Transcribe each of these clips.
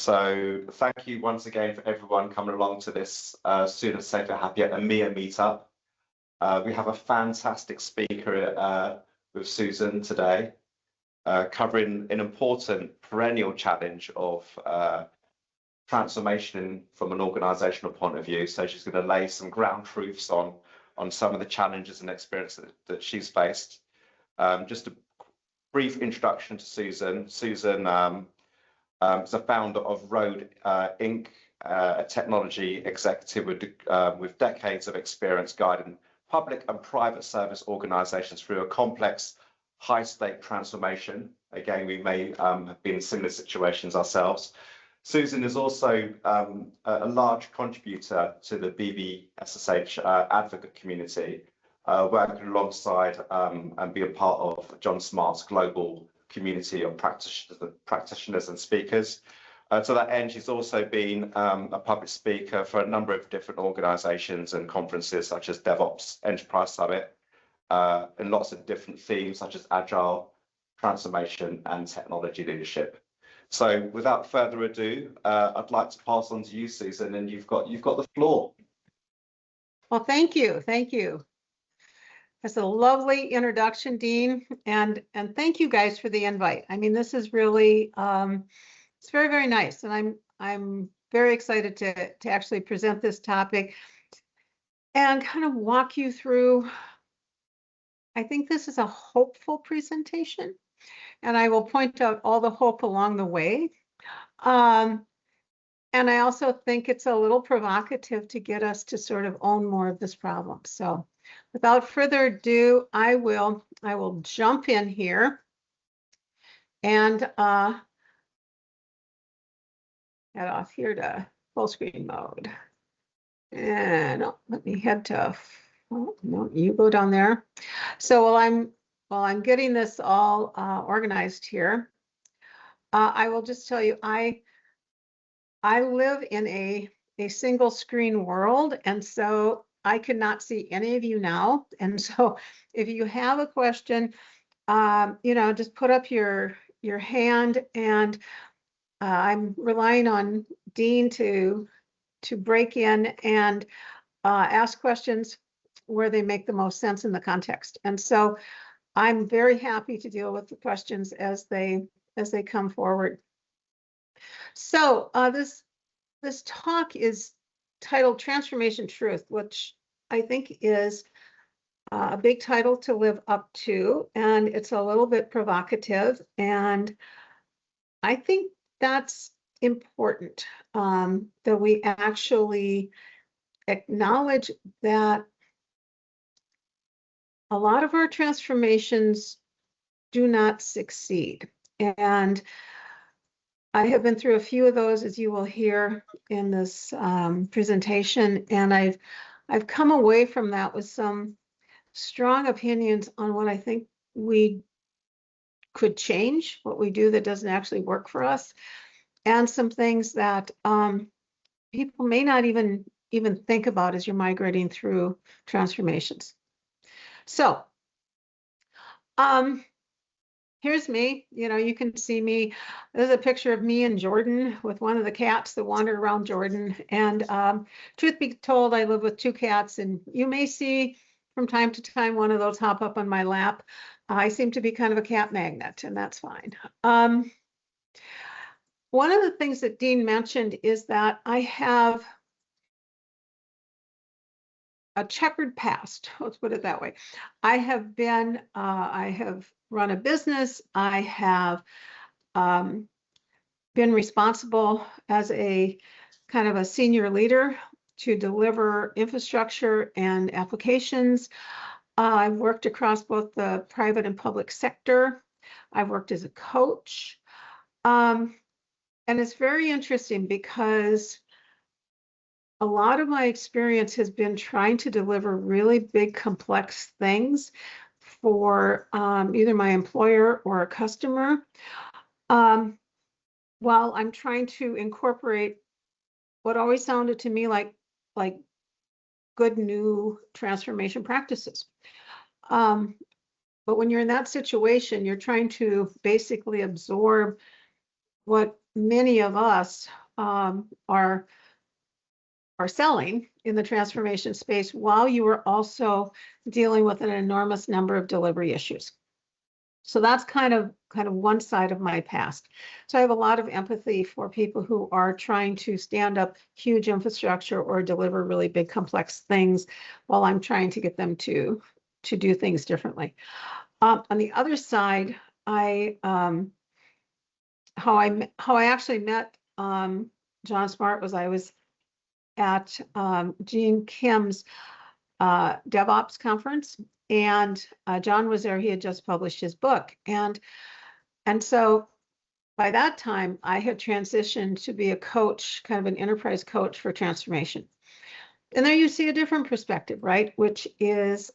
So thank you once again for everyone coming along to this Student Safer Happier EMEA meetup. We have a fantastic speaker with Susan today, covering an important perennial challenge of transformation from an organizational point of view. So she's going to lay some ground truths on some of the challenges and experience that she's faced. Just a brief introduction to Susan. Susan is a founder of Rohde Inc., a technology executive with decades of experience guiding public and private service organizations through a complex, high-stake transformation. Again, we may have been in similar situations ourselves. Susan is also a large contributor to the BBSSH advocate community, working alongside and being part of John Smart's global community of practitioners and speakers. To that end, she's also been a public speaker for a number of different organizations and conferences such as DevOps Enterprise Summit, and lots of different themes such as agile, transformation, and technology leadership. So without further ado, I'd like to pass on to you, Susan, and you've got the floor. Well, thank you. Thank you. That's a lovely introduction, Dean, and thank you guys for the invite. I mean, this is really it's very, very nice, and I'm very excited to actually present this topic and kind of walk you through. I think this is a hopeful presentation, and I will point out all the hope along the way. And I also think it's a little provocative to get us to sort of own more of this problem. So without further ado, I will jump in here and head off here to full screen mode. And let me head to, oh, no, you go down there. So while I'm getting this all organized here, I will just tell you, I live in a single screen world, and so I cannot see any of you now. And so if you have a question, just put up your hand, and I'm relying on Dean to break in and ask questions where they make the most sense in the context. And so I'm very happy to deal with the questions as they come forward. So this talk is titled Transformation Truth, which I think is a big title to live up to, and it's a little bit provocative, and I think that's important, that we actually acknowledge that a lot of our transformations do not succeed. And I have been through a few of those, as you will hear in this presentation, and I've come away from that with some strong opinions on what I think we could change, what we do that doesn't actually work for us, and some things that people may not even think about as you're migrating through transformations. So here's me. You can see me. There's a picture of me and Jordan with one of the cats that wander around Jordan. And truth be told, I live with two cats, and you may see from time to time one of those hop up on my lap. I seem to be kind of a cat magnet, and that's fine. One of the things that Dean mentioned is that I have a checkered past. Let's put it that way. I have run a business. I have been responsible as a kind of a senior leader to deliver infrastructure and applications. I've worked across both the private and public sector. I've worked as a coach. And it's very interesting because a lot of my experience has been trying to deliver really big, complex things for either my employer or a customer, while I'm trying to incorporate what always sounded to me like good new transformation practices. But when you're in that situation, you're trying to basically absorb what many of us are selling in the transformation space while you are also dealing with an enormous number of delivery issues. So that's kind of one side of my past. So I have a lot of empathy for people who are trying to stand up huge infrastructure or deliver really big complex things while I'm trying to get them to do things differently. On the other side, how I actually met John Smart was I was at Gene Kim's DevOps conference, and John was there. He had just published his book, and so by that time I had transitioned to be a coach, kind of an enterprise coach for transformation. And there you see a different perspective, right? Which is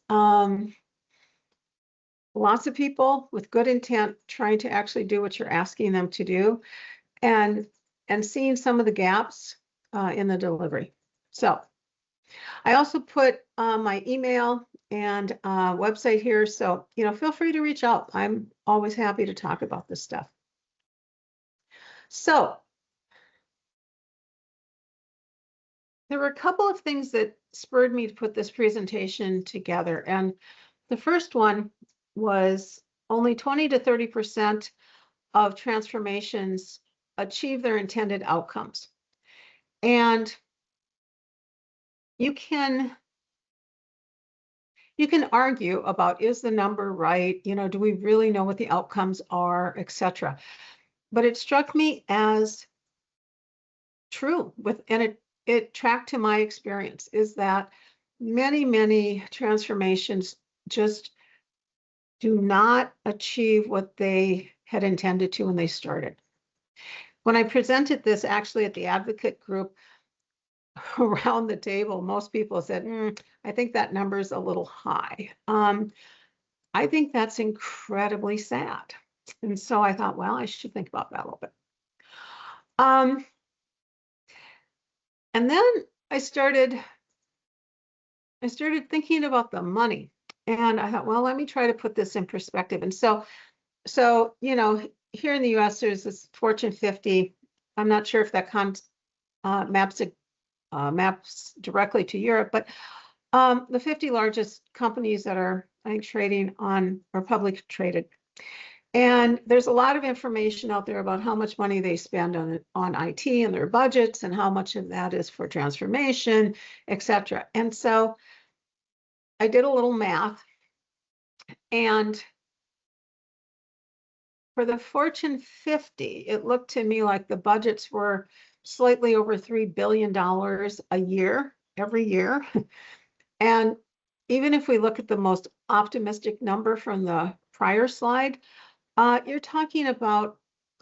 lots of people with good intent trying to actually do what you're asking them to do, and seeing some of the gaps in the delivery. So I also put my email and website here. So, feel free to reach out. I'm always happy to talk about this stuff. So there were a couple of things that spurred me to put this presentation together. And the first one was only 20 to 30% of transformations achieve their intended outcomes. And you can argue about, is the number right? Do we really know what the outcomes are, etc. But it struck me as true and it tracked to my experience, is that many transformations just do not achieve what they had intended to when they started. When I presented this actually at the advocate group around the table, most people said, I think that number is a little high. I think that's incredibly sad. And so I thought, well, I should think about that a little bit. And then I started thinking about the money, and I thought, well, let me try to put this in perspective. And so here in the US, there's this Fortune 50. I'm not sure if that maps directly to Europe, but the 50 largest companies that are, I think, trading on or publicly traded. And there's a lot of information out there about how much money they spend on IT and their budgets, and how much of that is for transformation, etc. And so I did a little math, and for the Fortune 50, it looked to me like the budgets were slightly over $3 billion a year, every year. And even if we look at the most optimistic number from the prior slide, you're talking about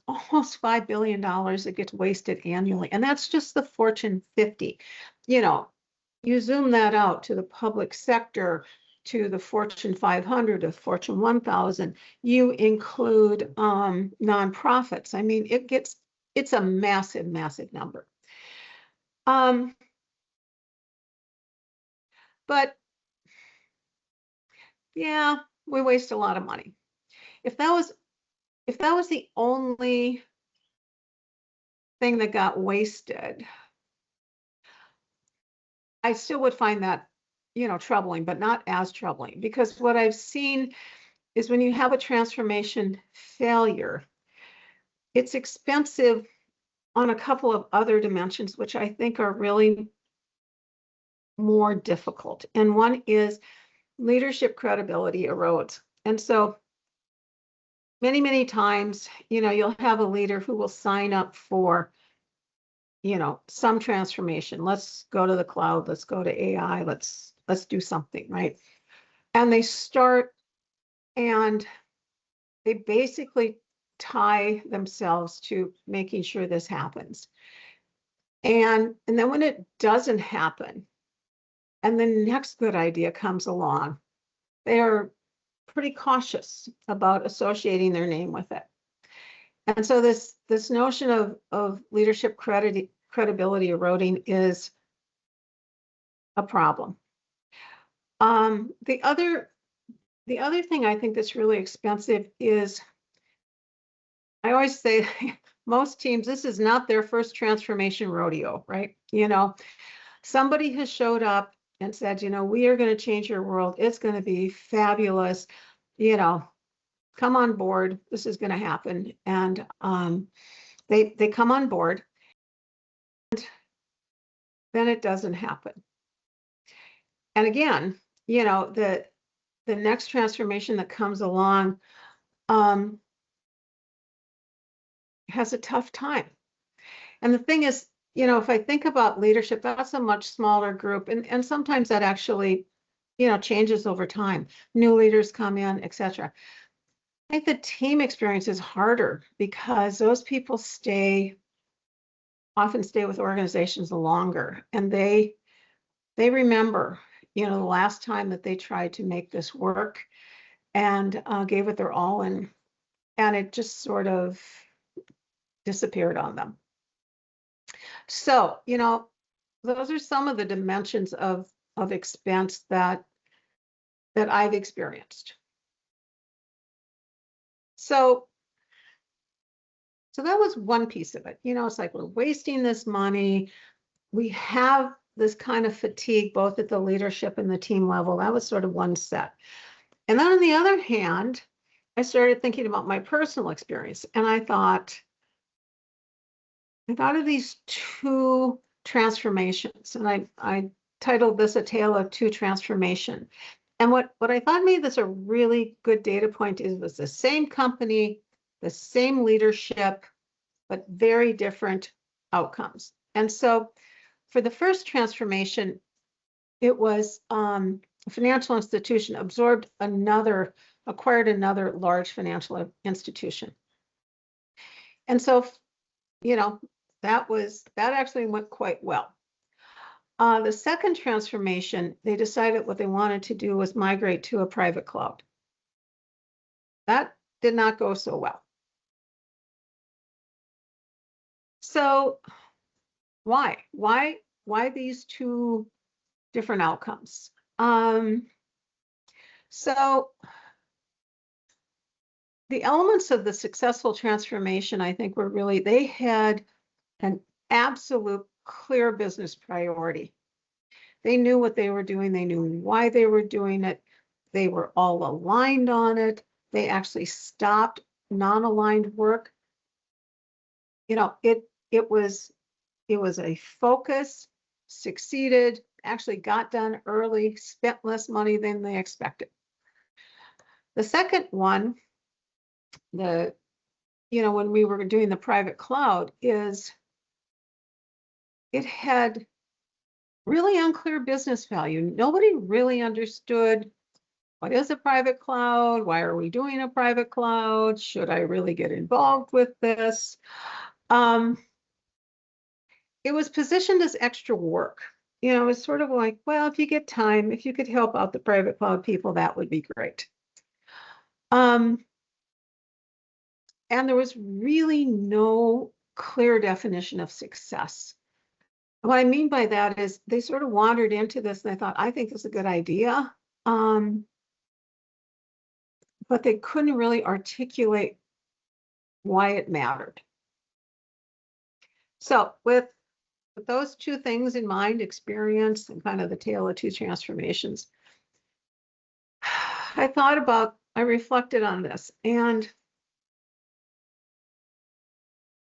almost $5 billion that gets wasted annually. And that's just the Fortune 50. You zoom that out to the public sector, to the Fortune 500, to Fortune 1000, you include nonprofits. I mean, it's a massive number. But yeah, we waste a lot of money. If that was the only thing that got wasted, I still would find that, troubling, but not as troubling, because what I've seen is when you have a transformation failure, it's expensive on a couple of other dimensions, which I think are really more difficult. And one is leadership credibility erodes. And so many times, you'll have a leader who will sign up for, some transformation. Let's go to the cloud. Let's go to AI. Let's do something, right? And they start, and they basically tie themselves to making sure this happens. And then when it doesn't happen, and the next good idea comes along, they are pretty cautious about associating their name with it. And so this notion of leadership credibility eroding is a problem. The other thing I think that's really expensive is, I always say most teams, this is not their first transformation rodeo, right? Somebody has showed up and said, we are going to change your world. It's going to be fabulous. Come on board. This is going to happen. And they come on board, and then it doesn't happen. And again, the next transformation that comes along has a tough time. And the thing is, if I think about leadership, that's a much smaller group. And sometimes that actually, changes over time. New leaders come in, etc. I think the team experience is harder because those people often stay with organizations longer, and they remember, the last time that they tried to make this work and gave it their all, and it just sort of disappeared on them. So, those are some of the dimensions of expense that I've experienced. So that was one piece of it. It's like we're wasting this money. We have this kind of fatigue, both at the leadership and the team level. That was sort of one set. And then on the other hand, I started thinking about my personal experience, and I thought of these two transformations, and I titled this A Tale of Two Transformation. And what I thought made this a really good data point is it was the same company, the same leadership, but very different outcomes. And so for the first transformation, it was a financial institution acquired another large financial institution. And so, that actually went quite well. The second transformation, they decided what they wanted to do was migrate to a private cloud. That did not go so well. So why these two different outcomes? So the elements of the successful transformation, I think, were really, they had an absolute clear business priority. They knew what they were doing. They knew why they were doing it. They were all aligned on it. They actually stopped non-aligned work. It was a focus, succeeded, actually got done early, spent less money than they expected. The second one, when we were doing the private cloud, is it had really unclear business value. Nobody really understood, what is a private cloud? Why are we doing a private cloud? Should I really get involved with this? It was positioned as extra work. It was sort of like, well, if you get time, if you could help out the private cloud people, that would be great. And there was really no clear definition of success. What I mean by that is they sort of wandered into this and they thought, I think this is a good idea. But they couldn't really articulate why it mattered. So with those two things in mind, experience and kind of the tale of two transformations, I reflected on this, and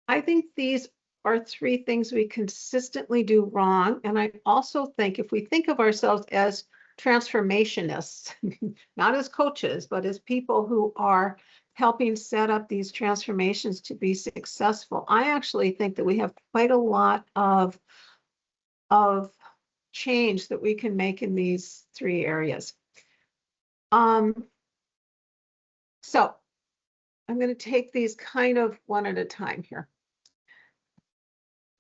I think these are three things we consistently do wrong. And I also think if we think of ourselves as transformationists, not as coaches, but as people who are helping set up these transformations to be successful, I actually think that we have quite a lot of change that we can make in these three areas. So I'm going to take these kind of one at a time here.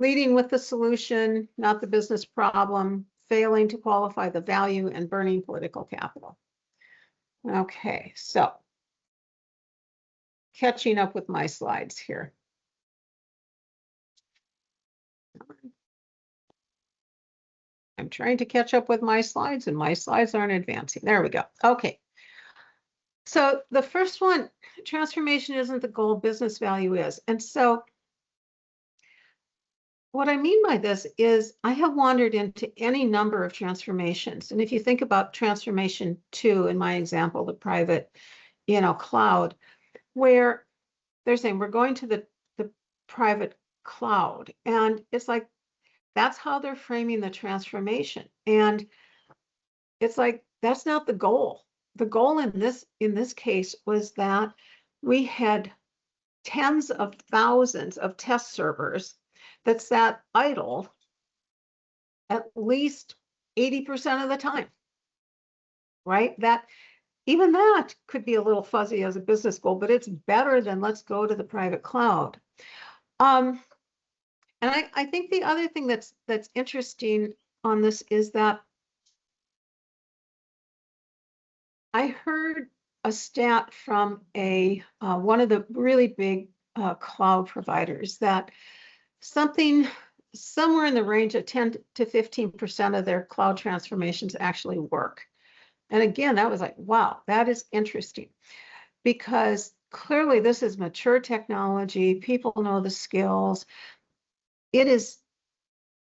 Leading with the solution, not the business problem, failing to qualify the value, and burning political capital. Okay, so catching up with my slides here. I'm trying to catch up with my slides and my slides aren't advancing. There we go. Okay. So the first one, transformation isn't the goal, business value is. And so what I mean by this is I have wandered into any number of transformations. And if you think about transformation two, in my example, the private, cloud, where they're saying we're going to the private cloud. And it's like, that's how they're framing the transformation. And it's like, that's not the goal. The goal in this case was that we had tens of thousands of test servers that sat idle at least 80% of the time, right? That even that could be a little fuzzy as a business goal, but it's better than let's go to the private cloud. And I think the other thing that's interesting on this is that I heard a stat from a one of the really big cloud providers that somewhere in the range of 10 to 15% of their cloud transformations actually work. And again, that was like, wow, that is interesting, because clearly this is mature technology. People know the skills. This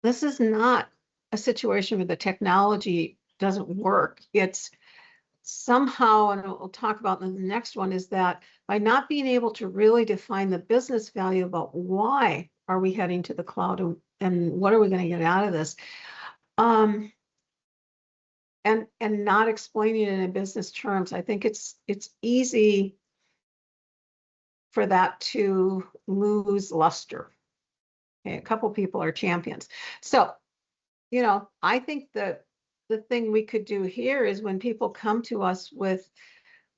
is not a situation where the technology doesn't work. It's somehow, and we'll talk about in the next one, is that by not being able to really define the business value about why are we heading to the cloud and what are we going to get out of this, and not explaining it in business terms, I think it's easy for that to lose luster. Okay, a couple people are champions. So, I think the thing we could do here is when people come to us with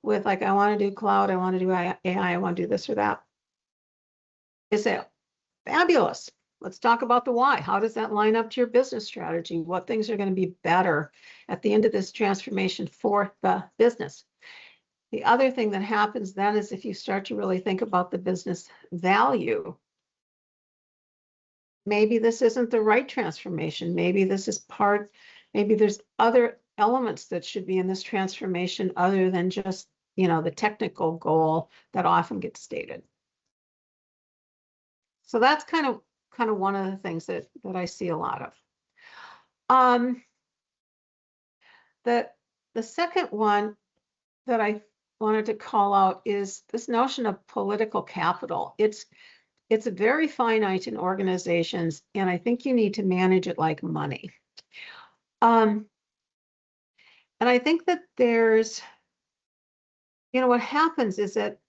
like, I want to do cloud, I want to do AI, I want to do this or that, is say, fabulous. Let's talk about the why. How does that line up to your business strategy? What things are going to be better at the end of this transformation for the business? The other thing that happens then is if you start to really think about the business value, maybe this isn't the right transformation. Maybe this is maybe there's other elements that should be in this transformation other than just, the technical goal that often gets stated. So that's kind of one of the things that I see a lot of. The second one that I wanted to call out is this notion of political capital. It's very finite in organizations, and I think you need to manage it like money. And I think that there's, what happens is that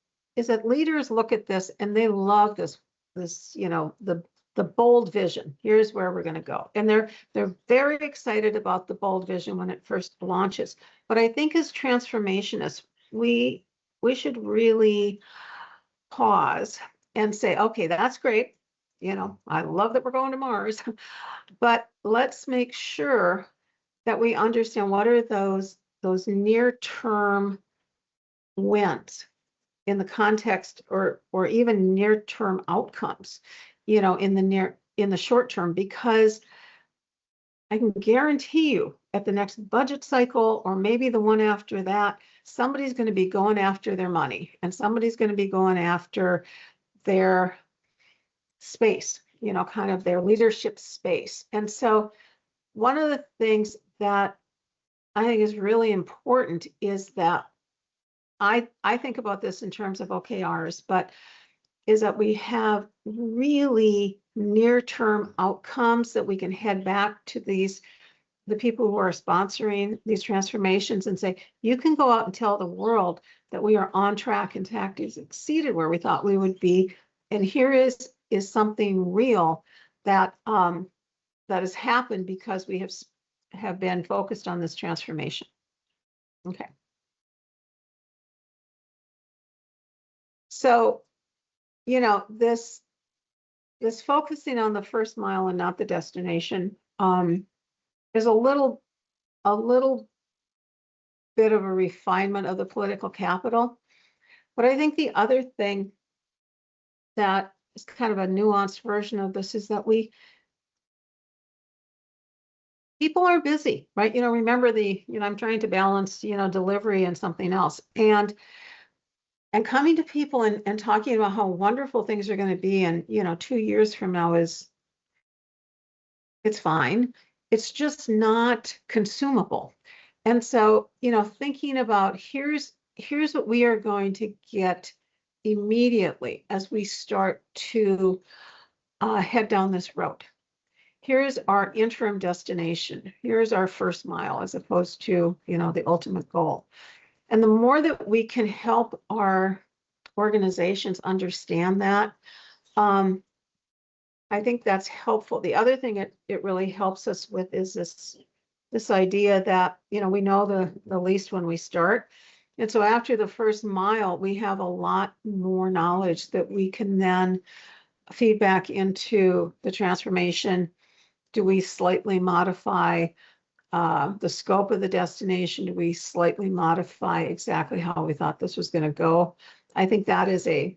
leaders look at this and they love this, the bold vision. Here's where we're going to go. And they're very excited about the bold vision when it first launches. But I think as transformationists, we should really pause and say, okay, that's great. I love that we're going to Mars, but let's make sure that we understand what are those near-term wins in the context, or even near-term outcomes, in the short term, because I can guarantee you at the next budget cycle, or maybe the one after that, somebody's going to be going after their money, and somebody's going to be going after their space, kind of their leadership space. And so one of the things that I think is really important is that I think about this in terms of OKRs, but is that we have really near-term outcomes that we can head back to the people who are sponsoring these transformations and say, you can go out and tell the world that we are on track and has exceeded where we thought we would be. And here is something real that that has happened because we have been focused on this transformation. Okay. So, this focusing on the first mile and not the destination is a little bit of a refinement of the political capital. But I think the other thing that is kind of a nuanced version of this is that people are busy, right? Remember I'm trying to balance, delivery and something else. And coming to people and talking about how wonderful things are going to be, and 2 years from now is It's fine. It's just not consumable. And so, thinking about here's what we are going to get immediately as we start to head down this road. Here's our interim destination. Here's our first mile as opposed to, the ultimate goal. And the more that we can help our organizations understand that, I think that's helpful. The other thing it really helps us with is this idea that, we know the least when we start. And so after the first mile, we have a lot more knowledge that we can then feed back into the transformation. Do we slightly modify the scope of the destination? Do we slightly modify exactly how we thought this was going to go? I think that is a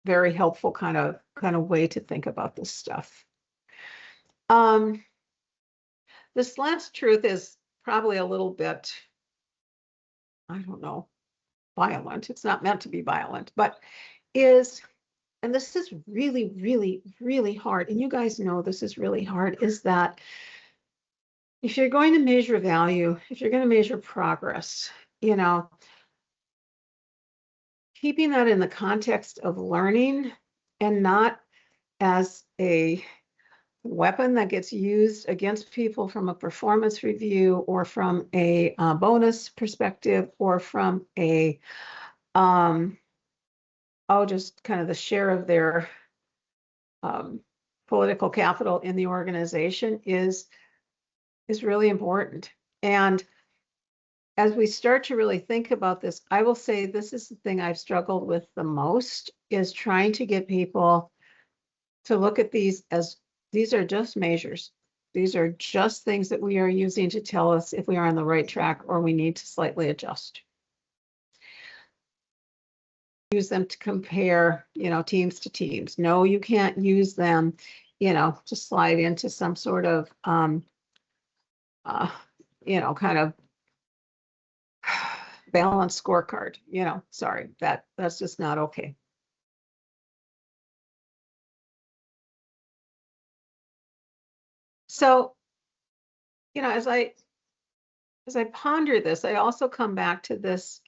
very helpful kind of way to think about this stuff. This last truth is probably a little bit, I don't know, violent. It's not meant to be violent, but and this is really, really, really hard, and you guys know this is really hard, is that if you're going to measure value, if you're going to measure progress, keeping that in the context of learning and not as a weapon that gets used against people from a performance review or from a bonus perspective or from a just kind of the share of their political capital in the organization is really important. And as we start to really think about this, I will say this is the thing I've struggled with the most, is trying to get people to look at these as these are just measures. These are just things that we are using to tell us if we are on the right track or we need to slightly adjust. Use them to compare, teams to teams. No, you can't use them, to slide into some sort of, kind of balanced scorecard. Sorry, that's just not okay. So, as I ponder this, I also come back to this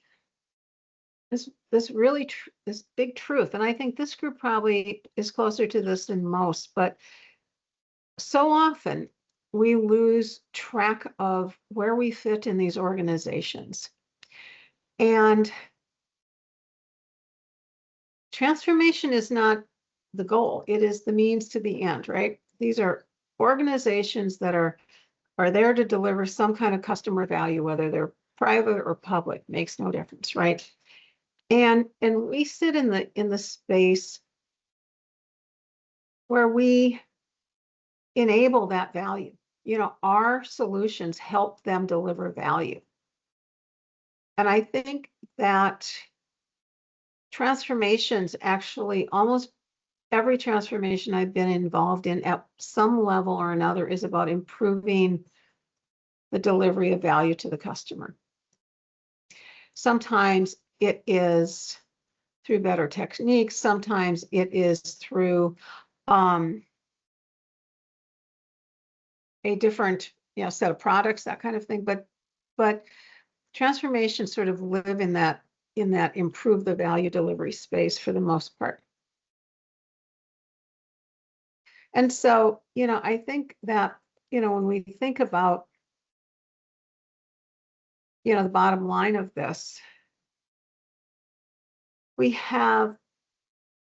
really this big truth, and I think this group probably is closer to this than most, but so often we lose track of where we fit in these organizations. And transformation is not the goal, it is the means to the end, right? These are organizations that are there to deliver some kind of customer value, whether they're private or public, makes no difference, right? And we sit in the space where we enable that value. Our solutions help them deliver value. And I think that transformations, actually, almost every transformation I've been involved in at some level or another, is about improving the delivery of value to the customer. Sometimes it is through better techniques. Sometimes it is through a different, set of products, that kind of thing. But transformations sort of live in that improve the value delivery space for the most part. And so, I think that, when we think about, the bottom line of this, we have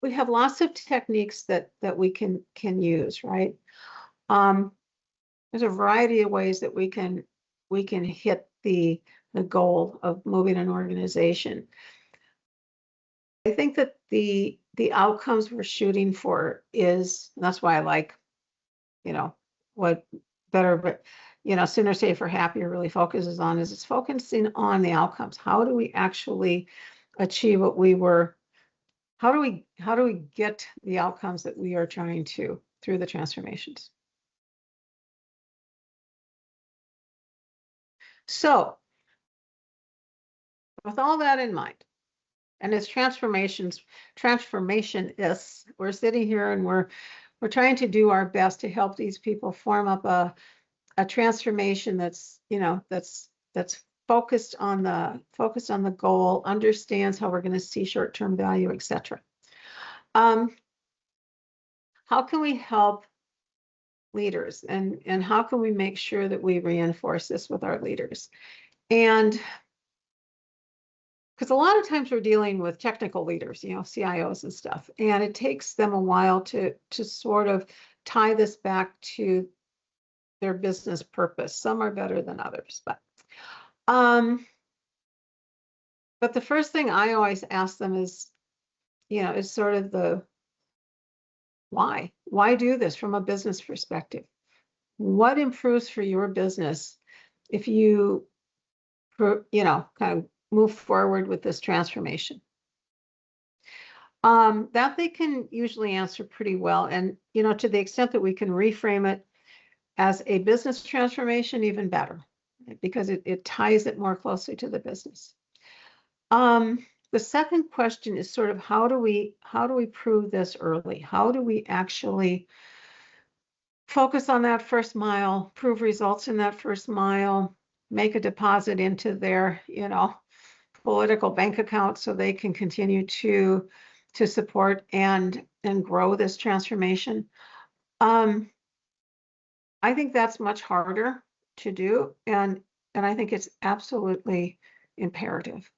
lots of techniques that we can use, right? There's a variety of ways that we can hit the goal of moving an organization. I think that the outcomes we're shooting for is, that's why I like, what better, but sooner, safer, happier really focuses on, is it's focusing on the outcomes. How do we actually achieve what we were? How do we get the outcomes that we are trying to through the transformations? So, with all that in mind, and as transformation is, we're sitting here and we're trying to do our best to help these people form up a transformation that's, you know, that's focused on the goal, understands how we're going to see short-term value, etc. How can we help leaders, and how can we make sure that we reinforce this with our leaders? And because a lot of times we're dealing with technical leaders, you know, CIOs and stuff, and it takes them a while to sort of tie this back to their business purpose. Some are better than others, but the first thing I always ask them is, you know, is sort of the why. Why do this from a business perspective? What improves for your business if you, you know, kind of move forward with this transformation? That they can usually answer pretty well. And, you know, to the extent that we can reframe it as a business transformation, even better, because it ties it more closely to the business. The second question is sort of how do we prove this early? How do we actually focus on that first mile, prove results in that first mile, make a deposit into their, you know, political bank account so they can continue to support and grow this transformation? I think that's much harder to do, and I think it's absolutely imperative